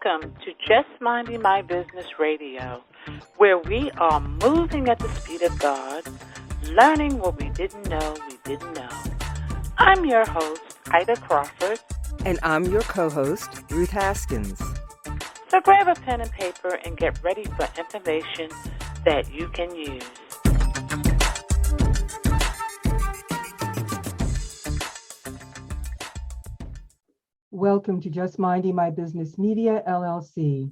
Welcome to Just Minding My Business Radio, where we are moving at the speed of God, learning what we didn't know we didn't know. I'm your host, Ida Crawford. And I'm your co-host, Ruth Haskins. So grab a pen and paper and get ready for information that you can use. Welcome to Just Minding My Business Media, LLC.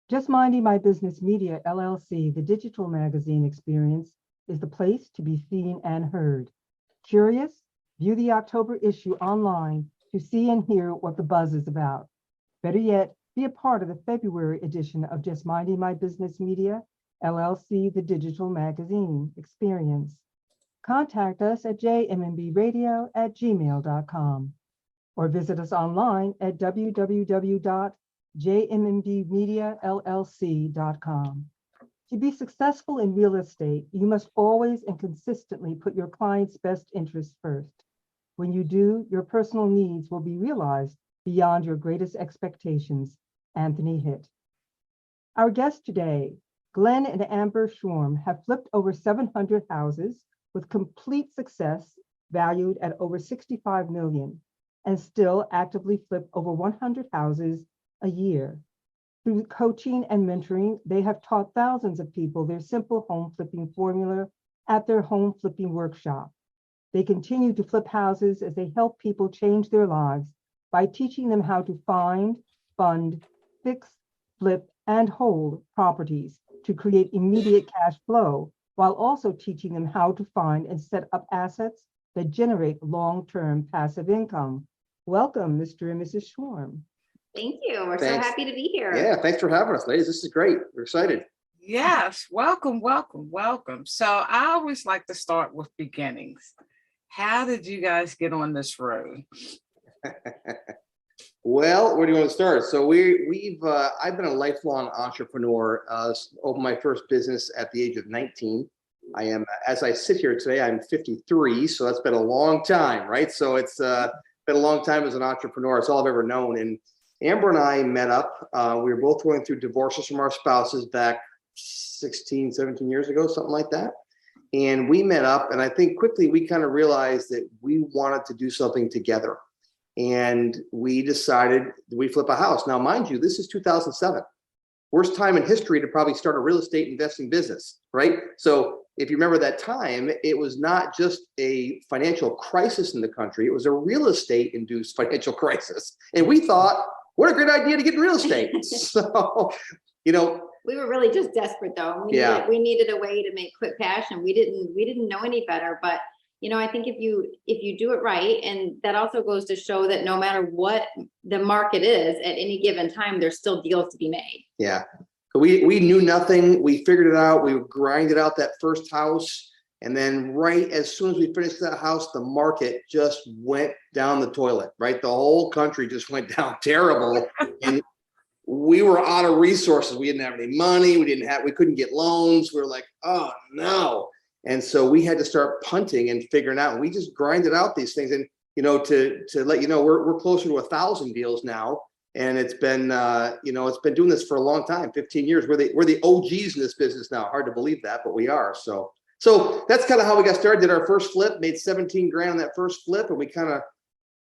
Just Minding My Business Media, LLC, the digital magazine experience, is the place to be seen and heard. Curious? View the October issue online to see and hear what the buzz is about. Better yet, be a part of the February edition of Just Minding My Business Media, LLC, the digital magazine experience. Contact us at jmmbradio@gmail.com. or visit us online at www.jmmbmediallc.com. To be successful in real estate, you must always and consistently put your client's best interests first. When you do, your personal needs will be realized beyond your greatest expectations. Anthony Hitt. Our guests today, Glen and Amber Schworm, have flipped over 700 houses with complete success valued at over $65 million. And still actively flip over 100 houses a year. Through coaching and mentoring, they have taught thousands of people their simple home flipping formula at their home flipping workshop. They continue to flip houses as they help people change their lives by teaching them how to find, fund, fix, flip, and hold properties to create immediate cash flow, while also teaching them how to find and set up assets that generate long-term passive income. Welcome, Mr. and Mrs. Shworm. Thank you. We're Thanks. so happy to be here. Yeah, thanks for having us, ladies. This is great. We're excited. Yes, welcome. So I always like to start with beginnings. How did you guys get on this road? Well, where do you want to start? So I've been a lifelong entrepreneur. Opened my first business at the age of 19. I am, as I sit here today, I'm 53, so that's been a long time, right? So it's been a long time as an entrepreneur. It's all I've ever known. And Amber and I met up. We were both going through divorces from our spouses back 16, 17 years ago, something like that. And we met up, and I think quickly we kind of realized that we wanted to do something together. And we decided that we flip a house. Now, mind you, this is 2007. Worst time in history to probably start a real estate investing business, right? So if you remember that time, it was not just a financial crisis in the country, it was a real estate induced financial crisis. And we thought, what a great idea to get in real estate. So, we were really just desperate though. We needed a way to make quick cash, and we didn't know any better. But I think if you do it right, and that also goes to show that no matter what the market is at any given time, there's still deals to be made. Yeah. We knew nothing. We figured it out. We grinded out that first house. And then right as soon as we finished that house, the market just went down the toilet, right? The whole country just went down terrible. And we were out of resources. We didn't have any money. We couldn't get loans. We were like, oh no. And so we had to start punting and figuring out, and we just grinded out these things. And, to let you know, we're closer to 1,000 deals now. And it's been, it's been doing this for a long time, 15 years. We're the OGs in this business now. Hard to believe that, but we are. So that's kind of how we got started. Did our first flip, made 17 grand on that first flip, and we kind of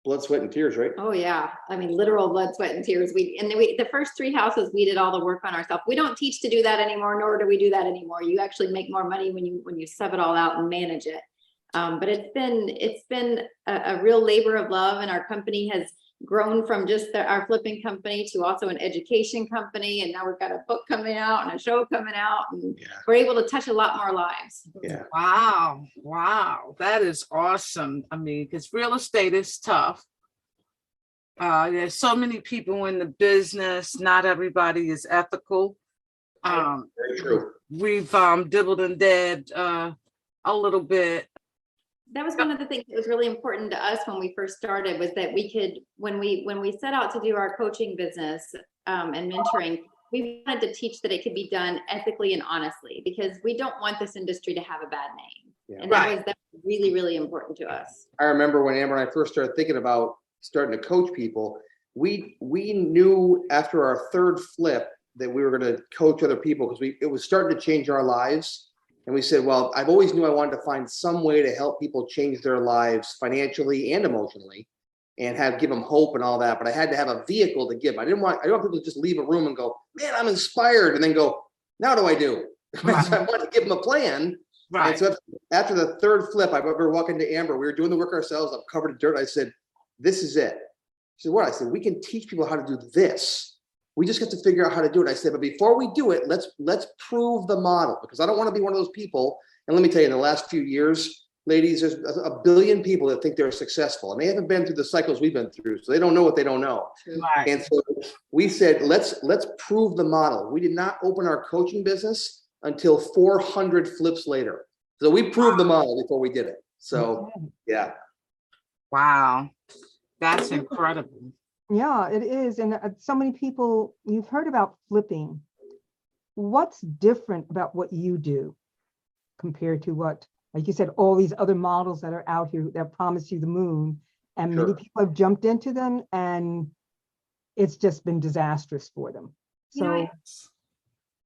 blood, sweat, and tears, right? Oh yeah, I mean literal blood, sweat, and tears. The first 3 houses we did all the work on ourselves. We don't teach to do that anymore, nor do we do that anymore. You actually make more money when you sub it all out and manage it. But it's been a real labor of love, and our company has grown from just our flipping company to also an education company, and now we've got a book coming out and a show coming out, and we're able to touch a lot more lives. Yeah. Wow, that is awesome. I mean, because real estate is tough. There's so many people in the business. Not everybody is ethical. Very true. We've dibbled and dabbed a little bit. That was one of the things that was really important to us when we first started, was that we could, when we set out to do our coaching business and mentoring, we wanted to teach that it could be done ethically and honestly, because we don't want this industry to have a bad name. Yeah. And that was really, really important to us. I remember when Amber and I first started thinking about starting to coach people, we knew after our third flip that we were going to coach other people because it was starting to change our lives. And we said, well, I've always knew I wanted to find some way to help people change their lives financially and emotionally and give them hope and all that. But I had to have a vehicle to give them. I don't want people to just leave a room and go, man, I'm inspired. And then go, now what do I do? Right. So I wanted to give them a plan. Right. And so after the third flip, I remember walking to Amber. We were doing the work ourselves. I'm covered in dirt. I said, this is it. She said, what? I said, we can teach people how to do this. We just have to figure out how to do it. I said, but before we do it, let's prove the model, because I don't want to be one of those people. And let me tell you, in the last few years, ladies, there's a billion people that think they're successful, and they haven't been through the cycles we've been through, so they don't know what they don't know. Right. And so we said, let's prove the model. We did not open our coaching business until 400 flips later. So we proved the model before we did it. So yeah. Wow. That's incredible. Yeah, it is. And so many people, you've heard about flipping. What's different about what you do compared to what, like you said, all these other models that are out here that promise you the moon, and many people have jumped into them and it's just been disastrous for them. You know, So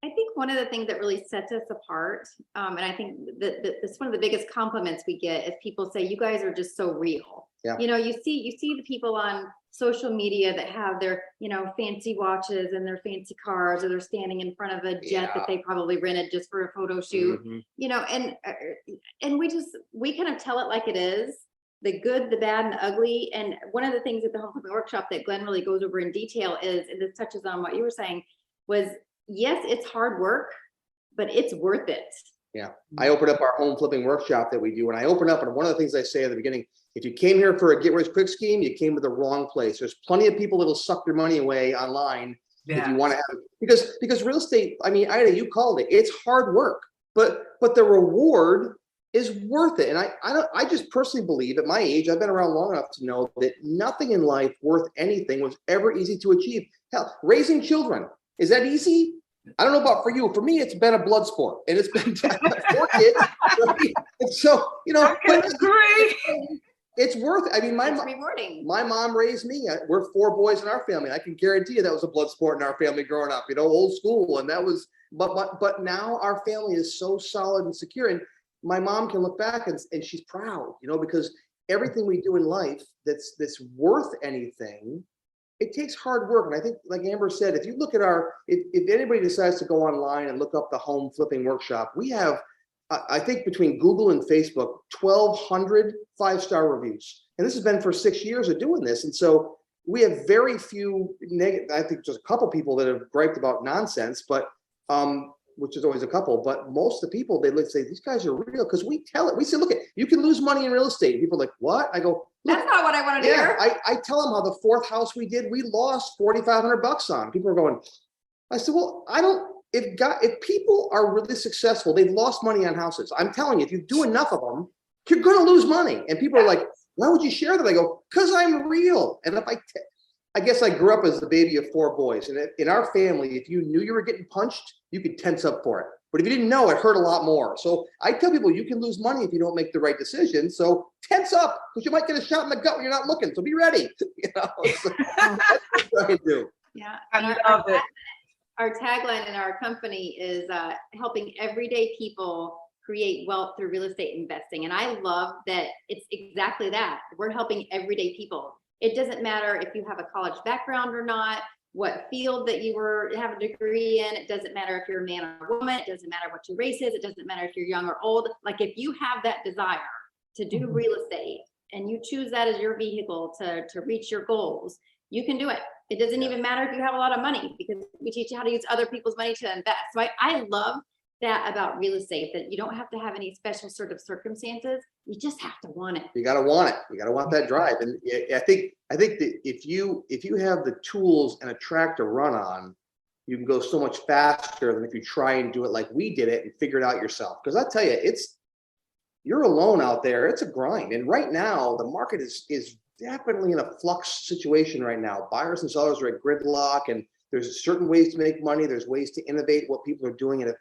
I think one of the things that really sets us apart, and I think that it's one of the biggest compliments we get, is people say, you guys are just so real. Yeah. You know, you see the people on social media that have their, fancy watches and their fancy cars, or they're standing in front of a jet that they probably rented just for a photo shoot, and we kind of tell it like it is, the good, the bad, and the ugly. And one of the things at the home flipping workshop that Glenn really goes over in detail is, and this touches on what you were saying, was yes, it's hard work, but it's worth it. Yeah. I opened up our home flipping workshop that we do. And I open up, and one of the things I say at the beginning, if you came here for a get rich quick scheme, you came to the wrong place. There's plenty of people that'll suck your money away online if you want to have it. Because real estate, I mean, Ida, you called it, it's hard work, but the reward is worth it. And I just personally believe, at my age, I've been around long enough to know that nothing in life worth anything was ever easy to achieve. Hell, raising children, is that easy? I don't know about for you. For me, it's been a blood sport, and it's been 4 kids. And so, I can agree. It's worth it. I mean, It's rewarding. my mom raised me. We're 4 boys in our family. I can guarantee you that was a blood sport in our family growing up, old school. And that was, but now our family is so solid and secure. And my mom can look back and she's proud, because everything we do in life that's worth anything, it takes hard work. And I think, like Amber said, if you look at if anybody decides to go online and look up the home flipping workshop, we have, I think between Google and Facebook, 1,200 5-star reviews. And this has been for 6 years of doing this. And so we have very few negative, I think just a couple people that have griped about nonsense, but which is always a couple, but most of the people, they say, these guys are real, because we tell it. We say, look, you can lose money in real estate. People are like, what? I go, that's not what I want to hear. I tell them how the 4th house we did, we lost $4,500 on. People are going, I said, well, if people are really successful, they've lost money on houses. I'm telling you, if you do enough of them, you're going to lose money. And people are like, why would you share that? I go, because I'm real. And if I guess I grew up as the baby of 4 boys. And in our family, if you knew you were getting punched, you could tense up for it. But if you didn't know, it hurt a lot more. So I tell people, you can lose money if you don't make the right decision. So tense up, because you might get a shot in the gut when you're not looking. So be ready. So that's what I do. Yeah. I love it. Our tagline in our company is helping everyday people create wealth through real estate investing. And I love that it's exactly that. We're helping everyday people. It doesn't matter if you have a college background or not, what field that you have a degree in. It doesn't matter if you're a man or a woman. It doesn't matter what your race is. It doesn't matter if you're young or old. Like, if you have that desire to do real estate and you choose that as your vehicle to reach your goals, you can do it. It doesn't even matter if you have a lot of money, because we teach you how to use other people's money to invest. So I love that about real estate, that you don't have to have any special sort of circumstances. You just have to want it. You got to want it. You got to want that drive. And I think that if you have the tools and a track to run on, you can go so much faster than if you try and do it like we did it and figure it out yourself. Because I tell you, you're alone out there. It's a grind. And right now, the market is definitely in a flux situation right now. Buyers and sellers are at gridlock, and there's certain ways to make money. There's ways to innovate what people are doing. And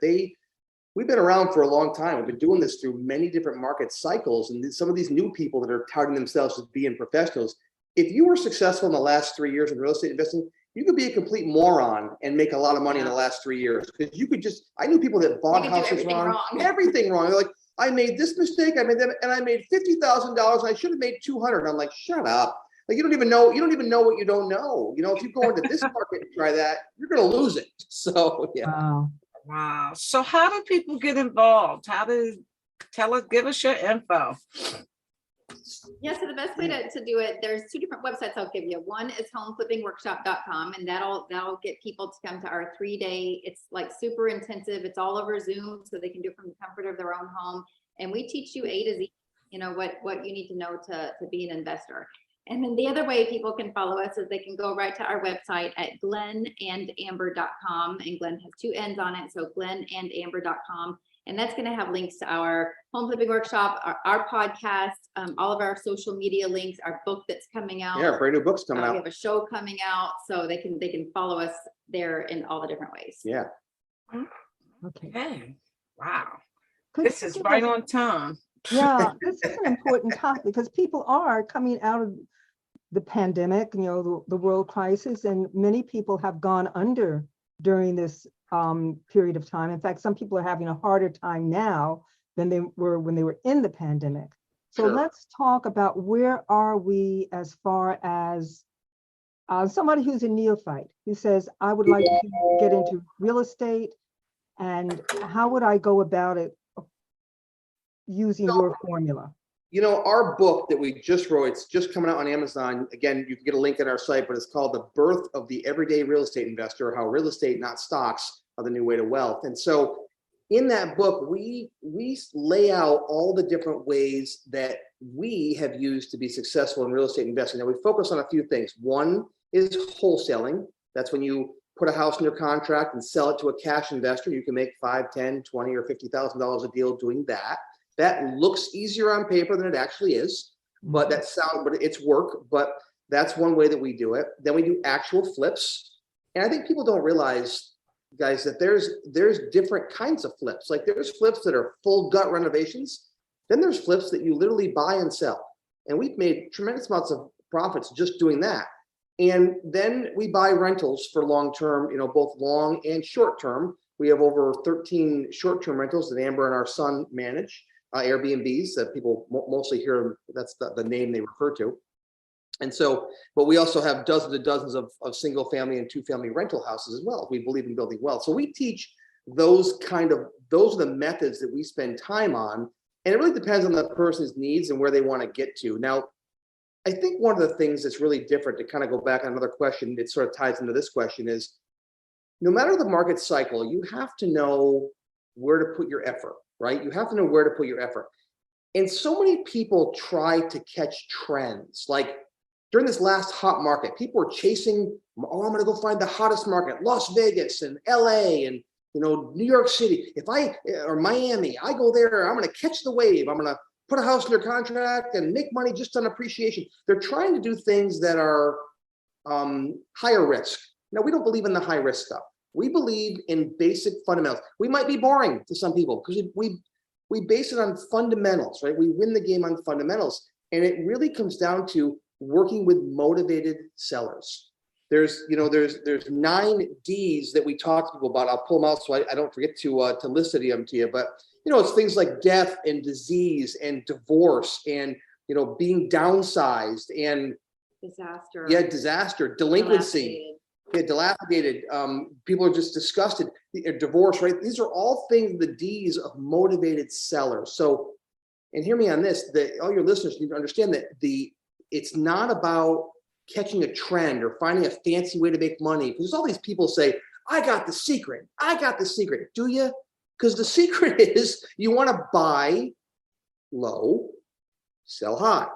we've been around for a long time. We've been doing this through many different market cycles. And some of these new people that are touting themselves as being professionals, if you were successful in the last 3 years in real estate investing, you could be a complete moron and make a lot of money in the last 3 years. Because you could just, I knew people that bought houses wrong, everything wrong. They're like, I made this mistake, I made that, and I made $50,000. I should have made 200. I'm like, shut up. Like, you don't even know what you don't know. You know, if you go into this market and try that, you're going to lose it. So, yeah. Wow. So how do people get involved? Give us your info. Yeah, so the best way to do it, there's 2 different websites I'll give you. One is homeflippingworkshop.com, and that'll get people to come to our 3-day, it's like super intensive. It's all over Zoom, so they can do it from the comfort of their own home. And we teach you A to Z, you know, what you need to know to be an investor. And then the other way people can follow us is they can go right to our website at glenandamber.com, and Glen has 2 N's on it, so glenandamber.com. And that's going to have links to our home flipping workshop, our podcast, all of our social media links, our book that's coming out. Yeah, brand new book's coming out. We have a show coming out, so they can follow us there in all the different ways. Yeah. Okay. Wow. This is right on time. Yeah, this is an important topic because people are coming out of the pandemic, you know, the world crisis, and many people have gone under during this period of time. In fact, some people are having a harder time now than they were when they were in the pandemic. So let's talk about where are we as far as somebody who's a neophyte who says, I would like to get into real estate, and how would I go about it using your formula? You know, our book that we just wrote, it's just coming out on Amazon. Again, you can get a link at our site, but it's called The Birth of the Everyday Real Estate Investor, How Real Estate, Not Stocks, Are the New Way to Wealth. And so in that book, we lay out all the different ways that we have used to be successful in real estate investing. Now, we focus on a few things. One is wholesaling. That's when you put a house under contract and sell it to a cash investor. You can make $5, $10, $20, or $50,000 a deal doing that. That looks easier on paper than it actually is, but it's work, but that's one way that we do it. Then we do actual flips. And I think people don't realize, guys, that there's different kinds of flips. Like, there's flips that are full gut renovations. Then there's flips that you literally buy and sell. And we've made tremendous amounts of profits just doing that. And then we buy rentals for long-term, you know, both long and short-term. We have over 13 short-term rentals that Amber and our son manage. Airbnbs that people mostly hear, that's the name they refer to. And so, but we also have dozens and dozens of single family and 2-family rental houses as well. We believe in building wealth. So we teach those are the methods that we spend time on. And it really depends on the person's needs and where they want to get to. Now, I think one of the things that's really different, to kind of go back on another question, it sort of ties into this question, is no matter the market cycle, you have to know where to put your effort. Right? You have to know where to put your effort. And so many people try to catch trends. Like during this last hot market, people were chasing, I'm going to go find the hottest market, Las Vegas and LA and, you know, New York City. Or Miami, I go there, I'm going to catch the wave. I'm going to put a house under contract and make money just on appreciation. They're trying to do things that are higher risk. Now, we don't believe in the high risk stuff. We believe in basic fundamentals. We might be boring to some people because we base it on fundamentals, right? We win the game on fundamentals. And it really comes down to working with motivated sellers. There's 9 D's that we talk to people about. I'll pull them out so I don't forget to list them to you. But, you know, it's things like death and disease and divorce and, you know, being downsized and disaster. Yeah, disaster, delinquency. Dilapidated. People are just disgusted. Divorce, right? These are all things, the D's of motivated sellers. So, and hear me on this, that all your listeners need to understand that it's not about catching a trend or finding a fancy way to make money. Because all these people say, I got the secret. I got the secret. Do you? Because the secret is you want to buy low, sell high.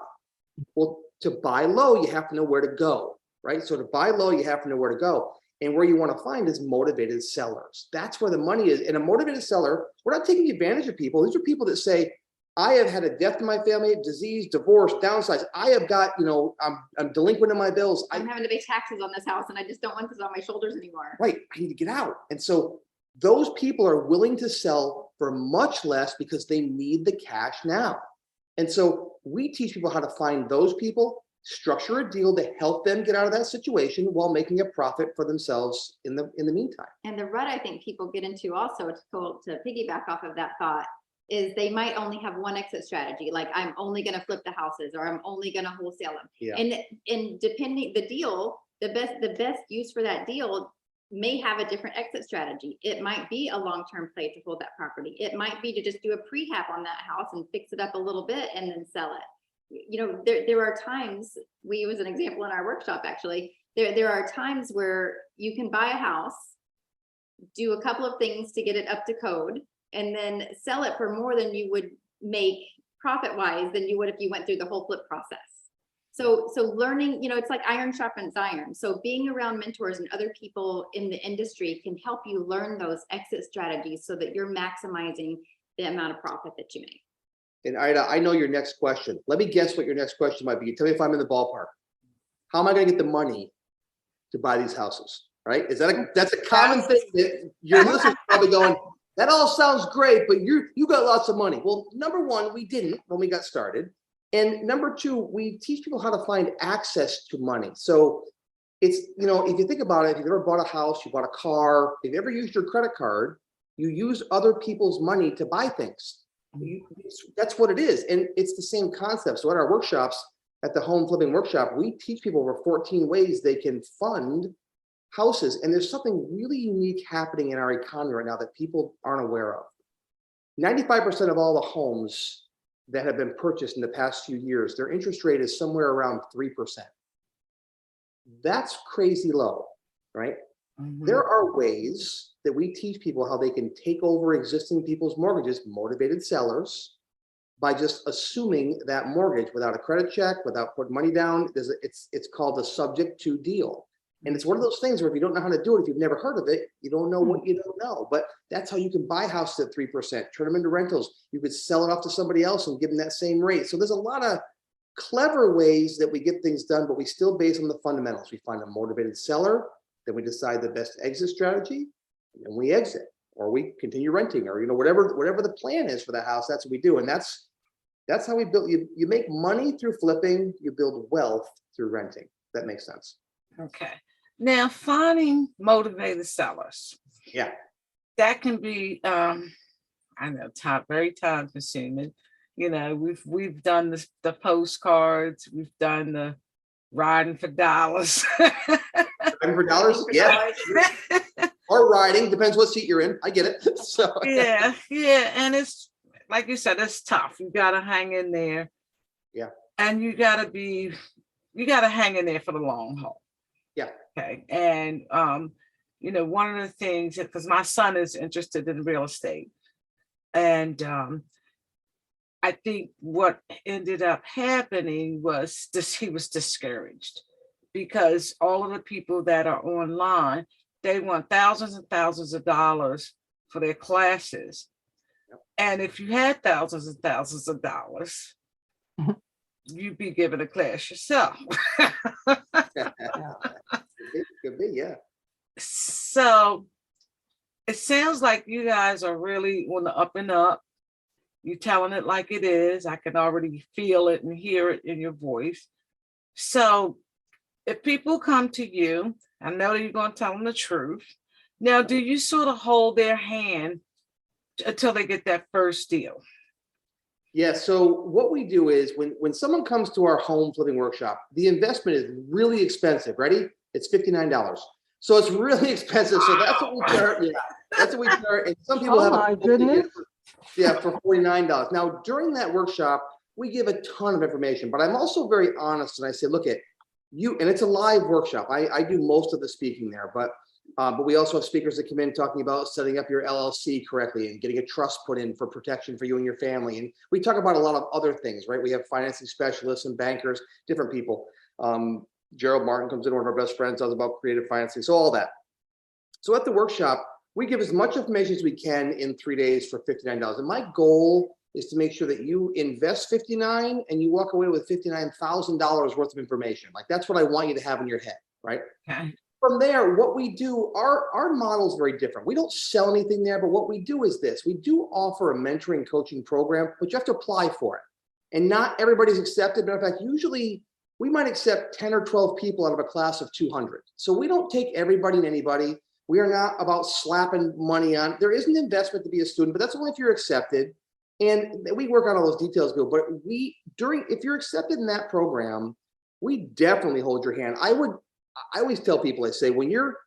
Well, to buy low, you have to know where to go. Right? So to buy low, you have to know where to go. And where you want to find is motivated sellers. That's where the money is. And a motivated seller, we're not taking advantage of people. These are people that say, I have had a death in my family, disease, divorce, downsize. I have got, you know, I'm delinquent in my bills. I'm having to pay taxes on this house and I just don't want this on my shoulders anymore. Right. I need to get out. And so those people are willing to sell for much less because they need the cash now. And so we teach people how to find those people. structure a deal to help them get out of that situation while making a profit for themselves in the meantime. And the rut I think people get into also, to piggyback off of that thought, is they might only have one exit strategy. Like, I'm only going to flip the houses, or I'm only going to wholesale them. Yeah. And depending the deal, the best use for that deal may have a different exit strategy. It might be a long-term play to hold that property. It might be to just do a prehab on that house and fix it up a little bit and then sell it. You know, there are times, we use an example in our workshop, actually, there are times where you can buy a house, do a couple of things to get it up to code, and then sell it for more than you would make profit-wise than you would if you went through the whole flip process. So learning, you know, it's like iron sharpens iron. So being around mentors and other people in the industry can help you learn those exit strategies so that you're maximizing the amount of profit that you make. And Ida, I know your next question. Let me guess what your next question might be. Tell me if I'm in the ballpark. How am I going to get the money to buy these houses? Right? That's a common thing that your listeners are probably going, that all sounds great, but you got lots of money. Well, number one, we didn't when we got started. And number two, we teach people how to find access to money. So it's, you know, if you think about it, if you've ever bought a house, you bought a car, if you ever used your credit card, you use other people's money to buy things. That's what it is. And it's the same concept. So at our workshops, at the home flipping workshop, we teach people over 14 ways they can fund houses. And there's something really unique happening in our economy right now that people aren't aware of. 95% of all the homes that have been purchased in the past few years, their interest rate is somewhere around 3%. That's crazy low, right? Mm-hmm. There are ways that we teach people how they can take over existing people's mortgages, motivated sellers, by just assuming that mortgage without a credit check, without putting money down. It's called a subject to deal. And it's one of those things where if you don't know how to do it, if you've never heard of it, you don't know what you don't know. But that's how you can buy houses at 3%, turn them into rentals. You could sell it off to somebody else and give them that same rate. So there's a lot of clever ways that we get things done, but we still base on the fundamentals. We find a motivated seller, then we decide the best exit strategy, and then we exit, or we continue renting, or, you know, whatever the plan is for that house, that's what we do. And that's how we build. You make money through flipping, you build wealth through renting. That makes sense. Okay. Now, finding motivated sellers. Yeah. That can be, I know, very time consuming. You know, we've done the postcards, we've done the riding for dollars. Riding for dollars? Yeah. Or riding, depends what seat you're in. I get it. So yeah. And it's, like you said, it's tough. You got to hang in there. Yeah. And you got to hang in there for the long haul. Yeah. Okay. And, you know, one of the things, because my son is interested in real estate, and I think what ended up happening was he was discouraged, because all of the people that are online, they want thousands and thousands of dollars for their classes. Yep. And if you had thousands and thousands of dollars, you'd be giving a class yourself. It could be, yeah. So it sounds like you guys are really on the up and up. You're telling it like it is. I can already feel it and hear it in your voice. So if people come to you, I know that you're going to tell them the truth. Now, do you sort of hold their hand until they get that first deal? Yeah, so what we do is when someone comes to our home flipping workshop, the investment is really expensive. Ready? It's $59. So it's really expensive. So that's what we charge. Yeah, that's what we charge. And some people my goodness. For $49. Now, during that workshop, we give a ton of information, but I'm also very honest. And I say, look at you, and it's a live workshop. I do most of the speaking there, but we also have speakers that come in talking about setting up your LLC correctly and getting a trust put in for protection for you and your family. And we talk about a lot of other things, right? We have financing specialists and bankers, different people. Gerald Martin comes in, one of our best friends, talks about creative financing. So all that. So at the workshop, we give as much information as we can in 3 days for $59. And my goal is to make sure that you invest $59 and you walk away with $59,000 worth of information. Like, that's what I want you to have in your head, right? Okay. From there, what we do, our model is very different. We don't sell anything there, but what we do is this. We do offer a mentoring coaching program, but you have to apply for it. And not everybody's accepted. But in fact, usually we might accept 10 or 12 people out of a class of 200. So we don't take everybody and anybody. We are not about slapping money on. There is an investment to be a student, but that's only if you're accepted. And we work on all those details, Bill. But if you're accepted in that program, we definitely hold your hand. I always tell people, I say, when you're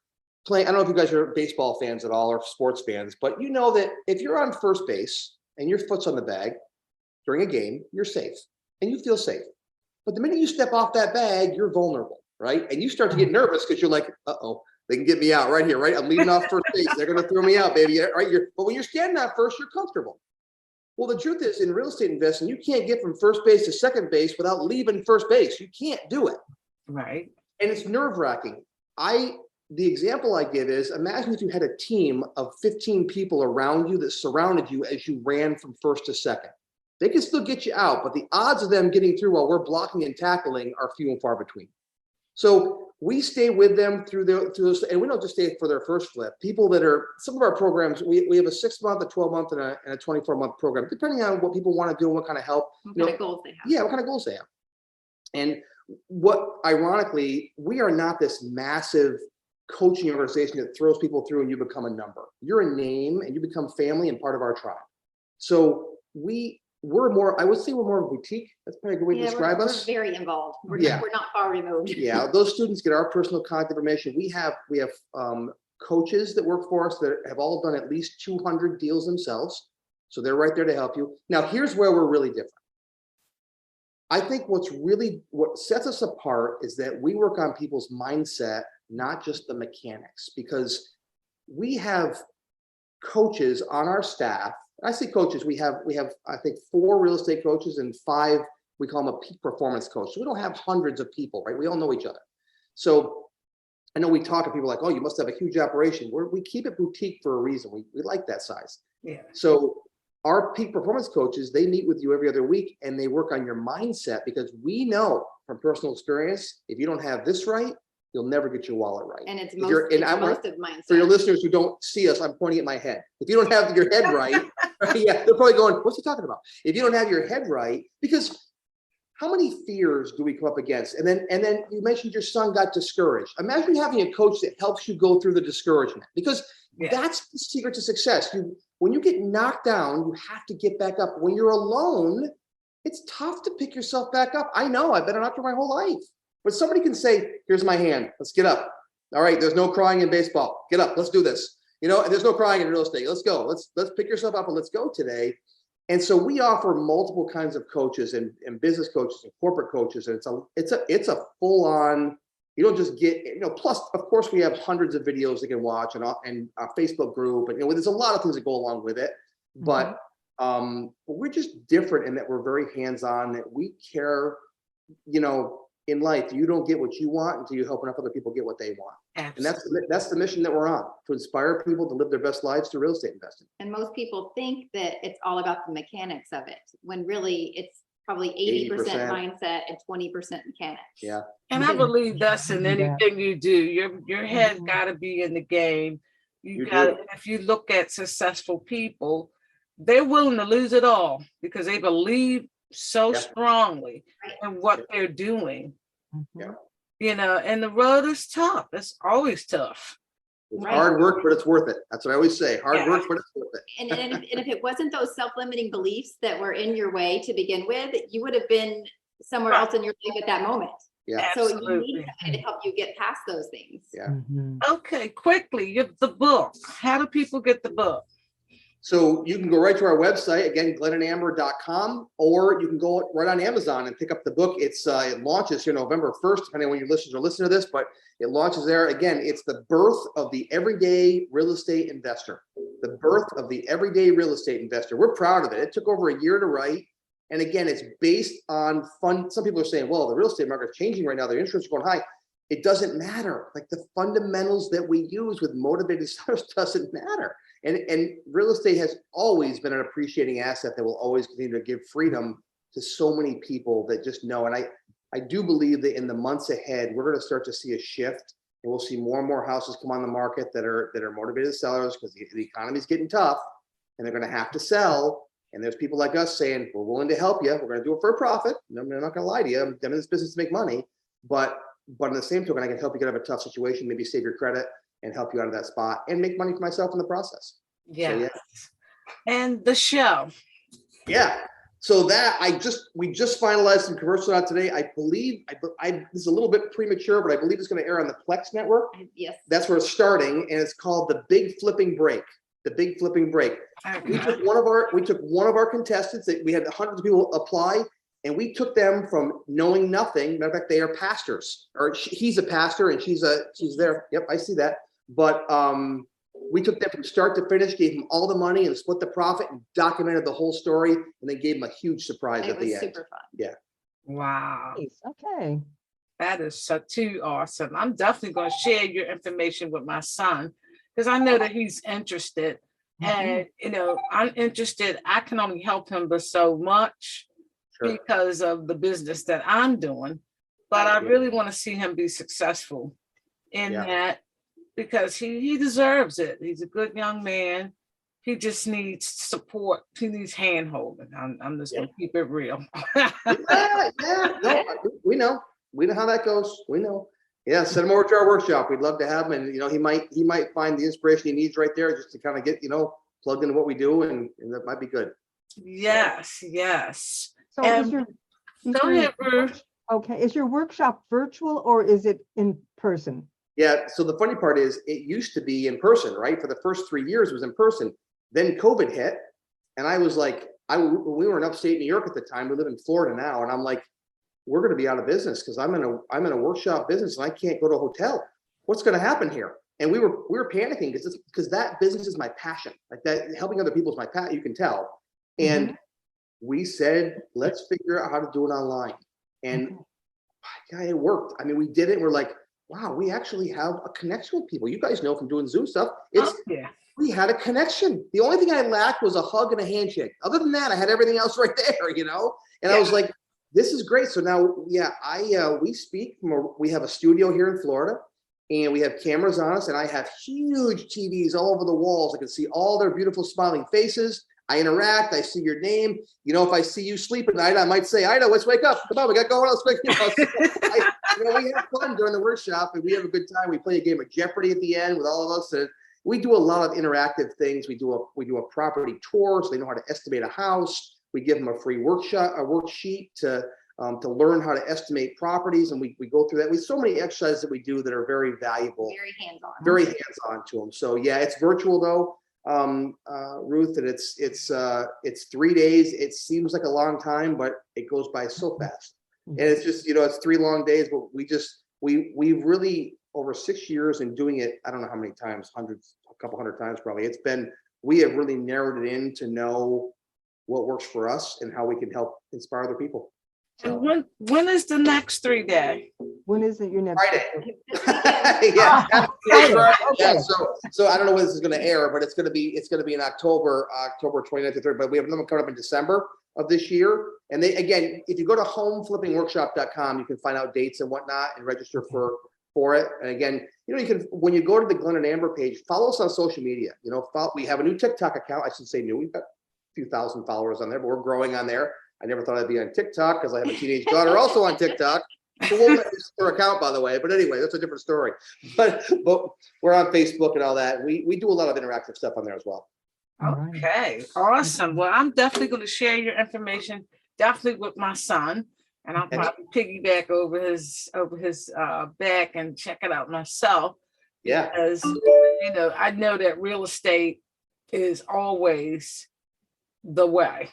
playing, I don't know if you guys are baseball fans at all or sports fans, but you know that if you're on first base and your foot's on the bag during a game, you're safe and you feel safe. But the minute you step off that bag, you're vulnerable, right? And you start to get nervous because you're like, uh-oh, they can get me out right here, right? I'm leading off first base. They're going to throw me out, baby, right? But when you're standing out first, you're comfortable. Well, the truth is, in real estate investing, you can't get from first base to second base without leaving first base. You can't do it. Right. And it's nerve-wracking. The example I give is, imagine if you had a team of 15 people around you that surrounded you as you ran from first to second. They can still get you out, but the odds of them getting through while we're blocking and tackling are few and far between. So we stay with them through those, and we don't just stay for their first flip. People that are, some of our programs, we have a 6-month, a 12-month, and a 24-month program, depending on what people want to do and what kind of help. What kind of goals they have. Yeah, what kind of goals they have. And ironically, we are not this massive coaching organization that throws people through and you become a number. You're a name and you become family and part of our tribe. So we're more, I would say we're more of a boutique. That's probably a good way to describe us. We're very involved. We're not far removed. Yeah, those students get our personal contact information. We have coaches that work for us that have all done at least 200 deals themselves. So they're right there to help you. Now, here's where we're really different. I think what sets us apart is that we work on people's mindset, not just the mechanics, because we have coaches on our staff. I say coaches, we have I think 4 real estate coaches and 5, we call them a peak performance coach. So we don't have hundreds of people, right? We all know each other. So I know we talk to people like, oh, you must have a huge operation. We keep it boutique for a reason. We like that size. Yeah. So our peak performance coaches, they meet with you every other week and they work on your mindset, because we know from personal experience, if you don't have this right, you'll never get your wallet right. And it's If most of mindset. For your listeners who don't see us, I'm pointing at my head. If you don't have your head right, yeah, they're probably going, what's he talking about? If you don't have your head right, because how many fears do we come up against? And then you mentioned your son got discouraged. Imagine having a coach that helps you go through the discouragement, because that's the secret to success. When you get knocked down, you have to get back up. When you're alone, it's tough to pick yourself back up. I know, I've been an actor my whole life. But somebody can say, here's my hand, let's get up. All right, there's no crying in baseball. Get up, let's do this. And there's no crying in real estate. Let's go. Let's pick yourself up and let's go today. And so we offer multiple kinds of coaches and business coaches and corporate coaches. And it's a full on, you don't just get, plus of course we have hundreds of videos they can watch and our Facebook group. And there's a lot of things that go along with it. But we're just different in that we're very hands-on, that we care, in life, you don't get what you want until you help enough other people get what they want. Absolutely. And that's the mission that we're on, to inspire people to live their best lives through real estate investing. And most people think that it's all about the mechanics of it, when really it's probably 80% mindset and 20% mechanics. Yeah. And I believe that's in anything you do. Your head got to be in the game. If you look at successful people, they're willing to lose it all because they believe so strongly in what they're doing. And the road is tough. It's always tough. It's hard work, but it's worth it. That's what I always say. Hard work, but it's worth it. And if it wasn't those self-limiting beliefs that were in your way to begin with, you would have been somewhere else in your life at that moment. Yeah. So you need somebody to help you get past those things. Yeah. Okay, quickly, the book. How do people get the book? So you can go right to our website, again, glenandamber.com, or you can go right on Amazon and pick up the book. It launches here November 1st, depending on when your listeners are listening to this, but it launches there. Again, it's the birth of the everyday real estate investor. The birth of the everyday real estate investor. We're proud of it. It took over a year to write. And again, it's based on fun. Some people are saying, well, the real estate market is changing right now. The interest is going high. It doesn't matter. Like the fundamentals that we use with motivated sellers doesn't matter. And real estate has always been an appreciating asset that will always continue to give freedom to so many people that just know. And I do believe that in the months ahead, we're going to start to see a shift, and we'll see more and more houses come on the market that are motivated sellers, because the economy is getting tough and they're going to have to sell. And there's people like us saying, we're willing to help you. We're going to do it for a profit. I'm not going to lie to you. I'm in this business to make money. But in the same token, I can help you get out of a tough situation, maybe save your credit and help you out of that spot and make money for myself in the process. Yeah. So, yeah. And the show. Yeah. So we just finalized some commercials out today. I believe this is a little bit premature, but I believe it's going to air on the Plex network. Yes. That's where it's starting, and it's called The Big Flipping Break. The Big Flipping Break. Okay. We took one of our contestants that we had hundreds of people apply, and we took them from knowing nothing. Matter of fact, they are pastors, or he's a pastor and she's there. Yep, I see that. But we took them from start to finish, gave them all the money and split the profit and documented the whole story, and then gave them a huge surprise at the end. Super fun. Yeah. Wow. Nice. Okay. That is so too awesome. I'm definitely going to share your information with my son because I know that he's interested. And, I'm interested. I can only help him but so much because of the business that I'm doing. But I really want to see him be successful in that because he deserves it. He's a good young man. He just needs support. He needs hand holding. I'm just going to keep it real. No, we know how that goes. We know. Yeah, send him over to our workshop. We'd love to have him, and he might find the inspiration he needs right there, just to kind of get plugged into what we do, and that might be good. Yes. So Go ahead, Ruth. Okay, is your workshop virtual or is it in person? Yeah. So the funny part is, it used to be in person, right? For the first 3 years, it was in person. Then COVID hit, and I was like, we were in upstate New York at the time. We live in Florida now, and I'm like, we're going to be out of business because I'm in a workshop business and I can't go to a hotel. What's going to happen here? And we were panicking because that business is my passion. Like that, helping other people is my passion. You can tell. And we said, let's figure out how to do it online. And it worked. I mean, we did it. We're like, wow, we actually have a connection with people. You guys know from doing Zoom stuff. We had a connection. The only thing I lacked was a hug and a handshake. Other than that, I had everything else right there, And I was like, this is great. So now, we speak we have a studio here in Florida, and we have cameras on us, and I have huge TVs all over the walls. I can see all their beautiful smiling faces. I interact. I see your name. If I see you sleep at night, I might say, Ida, let's wake up. Come on, we got going. We have fun during the workshop, and we have a good time. We play a game of Jeopardy at the end with all of us. And we do a lot of interactive things. We do a property tour, so they know how to estimate a house. We give them a free worksheet to learn how to estimate properties, and we go through that. With so many exercises that we do that are very valuable, very hands-on to them. So yeah, it's virtual though, Ruth, and it's 3 days. It seems like a long time, but it goes by so fast. And it's just it's 3 long days, but we've really, over 6 years and doing it, I don't know how many times, a couple hundred times probably. We have really narrowed it in to know what works for us and how we can help inspire other people. So. And when is the next 3 day? When is it your next Friday? Yeah. So I don't know when this is going to air, but it's going to be in October 29th to 3rd. But we have another coming up in December of this year. And if you go to homeflippingworkshop.com, you can find out dates and whatnot and register for it. And again, you can, when you go to the Glen and Amber page, follow us on social media. We have a new TikTok account. I should say new. We've got a few thousand followers on there, but we're growing on there. I never thought I'd be on TikTok because I have a teenage daughter also on TikTok. Who won't use her account, by the way. But anyway, that's a different story. But we're on Facebook and all that. We do a lot of interactive stuff on there as well. Okay, awesome. Well, I'm definitely going to share your information, definitely with my son, and I'll probably piggyback over his back and check it out myself. Yeah, because I know that real estate is always the way.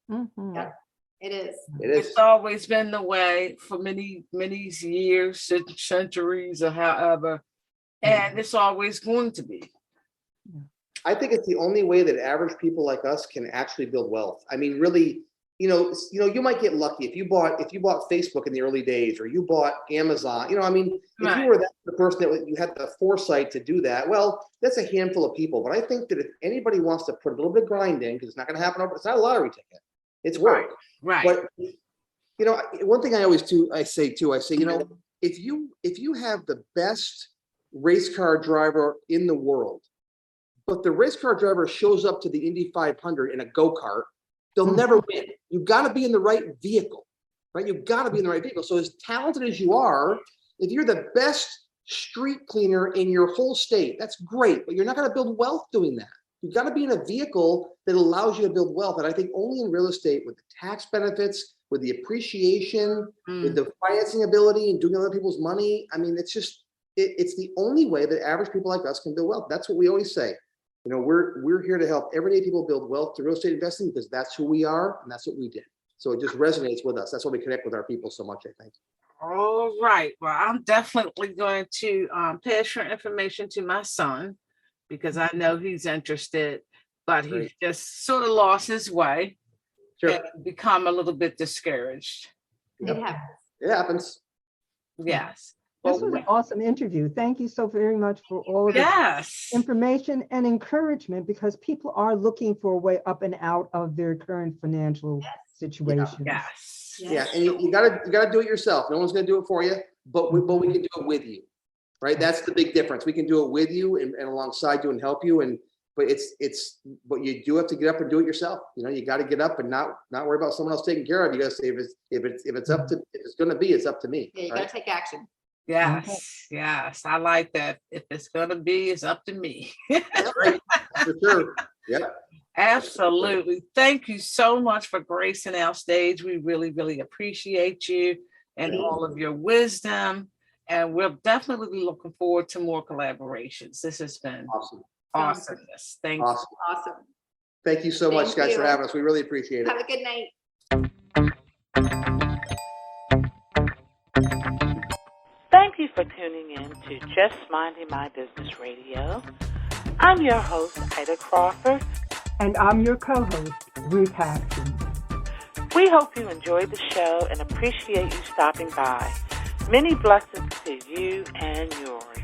Yeah, it is. It's always been the way for many years, centuries, or however, and it's always going to be. I think it's the only way that average people like us can actually build wealth. I mean, really, you might get lucky if you bought Facebook in the early days, or you bought Amazon. If you were the person that you had the foresight to do that, well, that's a handful of people. But I think that if anybody wants to put a little bit of grind in, because it's not going to happen it's not a lottery ticket. It's work. Right. But one thing I say, if you have the best race car driver in the world, but the race car driver shows up to the Indy 500 in a go-kart they'll never win. You've got to be in the right vehicle, right? You've got to be in the right vehicle. So as talented as you are, if you're the best street cleaner in your whole state, that's great, but you're not going to build wealth doing that. You've got to be in a vehicle that allows you to build wealth. And I think only in real estate, with the tax benefits, with the appreciation, with the financing ability and doing other people's money, I mean, it's just, it's the only way that average people like us can build wealth. That's what we always say. You know, we're here to help everyday people build wealth through real estate investing because that's who we are and that's what we did. So it just resonates with us. That's why we connect with our people so much, I think. All right. Well, I'm definitely going to pass your information to my son because I know he's interested, but he's just sort of lost his way and become a little bit discouraged. Yep. It happens. Yes. This was an awesome interview. Thank you so very much for all of the information and encouragement, because people are looking for a way up and out of their current financial situation. Yeah, and you gotta do it yourself. No one's gonna do it for you, but we can do it with you, right? That's the big difference. We can do it with you and alongside you and help you. But but you do have to get up and do it yourself. You know, you got to get up and not worry about someone else taking care of you. You got to say if it's gonna be, it's up to me. Yeah, you got to take action. Yes, yes, I like that. If it's gonna be, it's up to me. That's right, for sure. Yeah. Absolutely. Thank you so much for gracing our stage. We really, really appreciate you and all of your wisdom. And we'll definitely be looking forward to more collaborations. This has been awesomeness. Thank you. Awesome. Thank you so much, guys, for having us. We really appreciate it. Have a good night. Thank you for tuning in to Just Minding My Business Radio. I'm your host, Ida Crawford. And I'm your co-host, Ruth Haskins. We hope you enjoyed the show and appreciate you stopping by. Many blessings to you and yours.